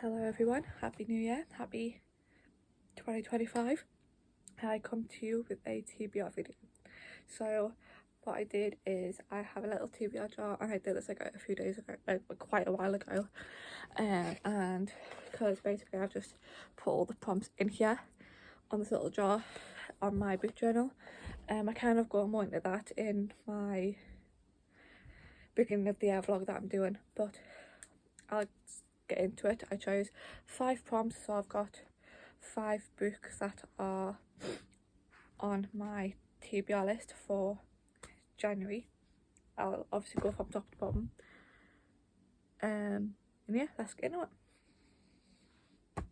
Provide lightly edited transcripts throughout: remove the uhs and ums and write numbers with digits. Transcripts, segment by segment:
Hello everyone, happy new year, happy 2025. I come to you with a TBR video. So what I did is I have a little TBR jar, and I did this like a few days ago, like quite a while ago, and because basically I've just put all the prompts in here on this little jar on my book journal. I kind of go more into that in my beginning of the year vlog that I'm doing, but I'll get into it. I chose 5 prompts, so I've got 5 books that are on my TBR list for January. I'll obviously go from top to bottom. And yeah, let's get into it.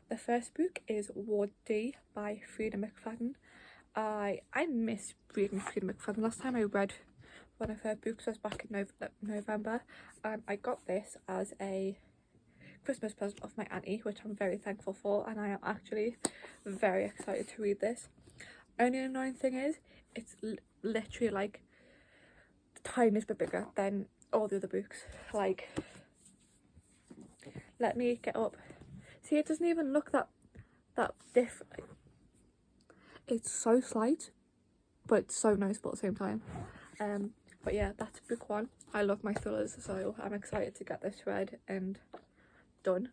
The first book is Ward D by Frida McFadden. I miss reading Frida McFadden. Last time I read one of her books was back in November, and I got this as a Christmas present off my auntie, which I'm very thankful for, and I am actually very excited to read this. Only annoying thing is it's literally like the tiniest bit bigger than all the other books. Like, let me get up. See, it doesn't even look that different. It's so slight, but it's so noticeable at the same time. But yeah, that's book 1. I love my thrillers, so I'm excited to get this read and done.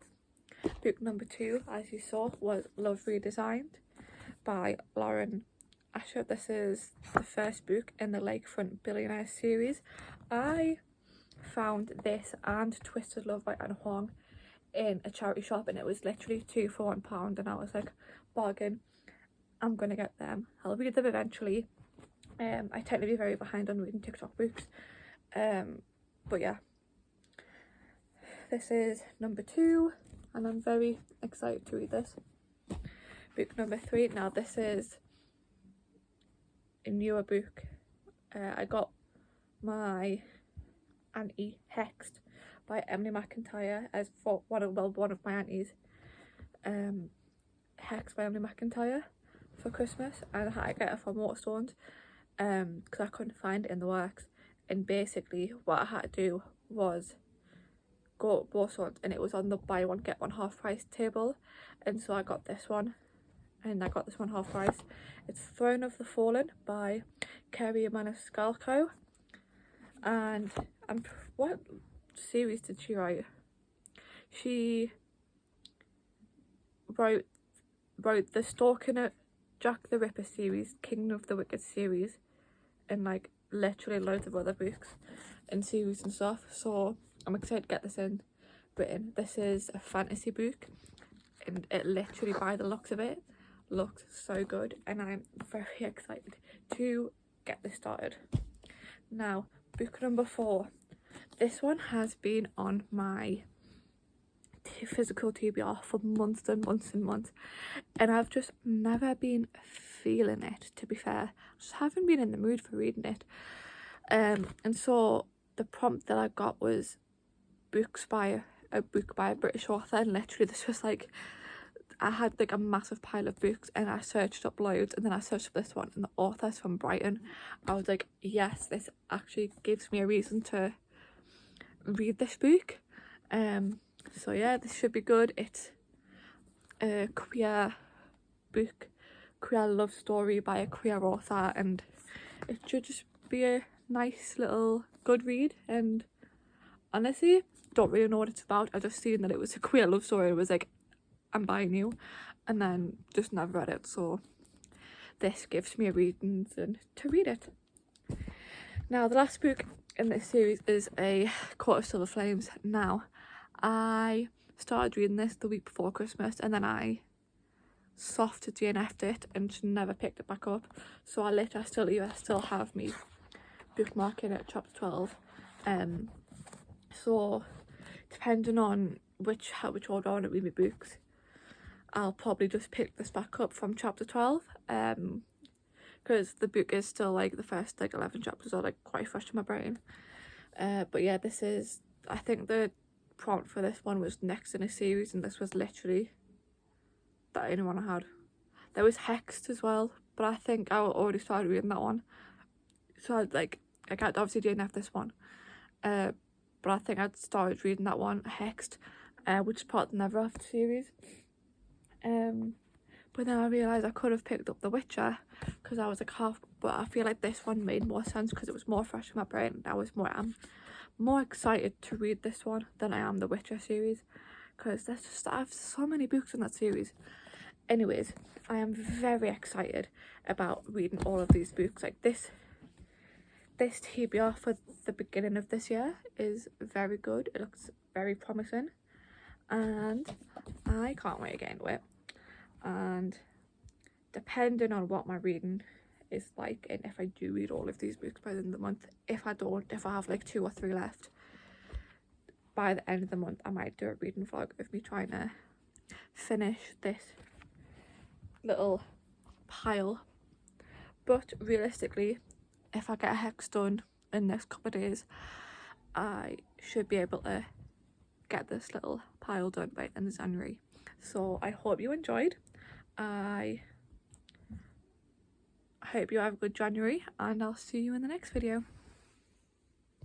Book number 2, as you saw, was Love Redesigned by Lauren Asher. This is the first book in the Lakefront Billionaires series. I found this and Twisted Love by Anna Huang in a charity shop, and it was literally 2 for £1, and I was like, bargain, I'm gonna get them. I'll read them eventually. I tend to be very behind on reading TikTok books, but yeah, this is number 2 and I'm very excited to read this. Book number 3, now this is a newer book. I got my auntie Hexed by Emily McIntyre as for one of my aunties, Hexed by Emily McIntyre, for Christmas, and I had to get it from Waterstones because I couldn't find it in the works. And basically what I had to do was go to Waterstones, and it was on the buy one get one half price table, and so I got this one, and I got this one half price. It's Throne of the Fallen by Kerry Maniscalco, and what series did she write? She wrote the Stalking of Jack the Ripper series, Kingdom of the Wicked series, and like literally loads of other books and series and stuff, so I'm excited to get this in written. This is a fantasy book, and it literally, by the looks of it, looks so good, and I'm very excited to get this started. Now, book number 4. This one has been on my physical TBR for months and months and months, and I've just never been feeling it, to be fair. I just haven't been in the mood for reading it, and so the prompt that I got was a book by a British author, and literally this was like, I had like a massive pile of books, and I searched up loads, and then I searched up this one, and the author's from Brighton. I was like, yes, this actually gives me a reason to read this book. So yeah, this should be good. It's a queer book, queer love story by a queer author, and it should just be a nice little good read. And honestly, don't really know what it's about. I just seen that it was a queer love story. It was like, I'm buying you, and then just never read it, so this gives me a reason to read it. Now, the last book in this series is A Court of Silver Flames. Now, I started reading this the week before Christmas, and then I soft DNF'd it and just never picked it back up, so I still have me bookmarking at chapter 12. So depending on which order I want to read my books, I'll probably just pick this back up from chapter 12, because the book is still like the first like 11 chapters are like quite fresh in my brain. But yeah, this is, I think the prompt for this one was next in a series, and this was literally the only one I had. There was Hexed as well, but I think I already started reading that one, so I can't obviously DNF this one, but but I think I'd started reading that one, Hexed, which is part of the Never After series. But then I realised I could have picked up The Witcher because I was like half, but I feel like this one made more sense because it was more fresh in my brain. I'm more excited to read this one than I am The Witcher series, because I have so many books in that series. Anyways, I am very excited about reading all of these books. Like this TBR for the beginning of this year is very good. It looks very promising and I can't wait to get into it. And depending on what my reading is like, and if I do read all of these books by the end of the month, if I have like 2 or 3 left by the end of the month, I might do a reading vlog of me trying to finish this little pile. But realistically, if I get a Hex done in the next couple of days, I should be able to get this little pile done by the end of January. So I hope you enjoyed. I hope you have a good January, and I'll see you in the next video.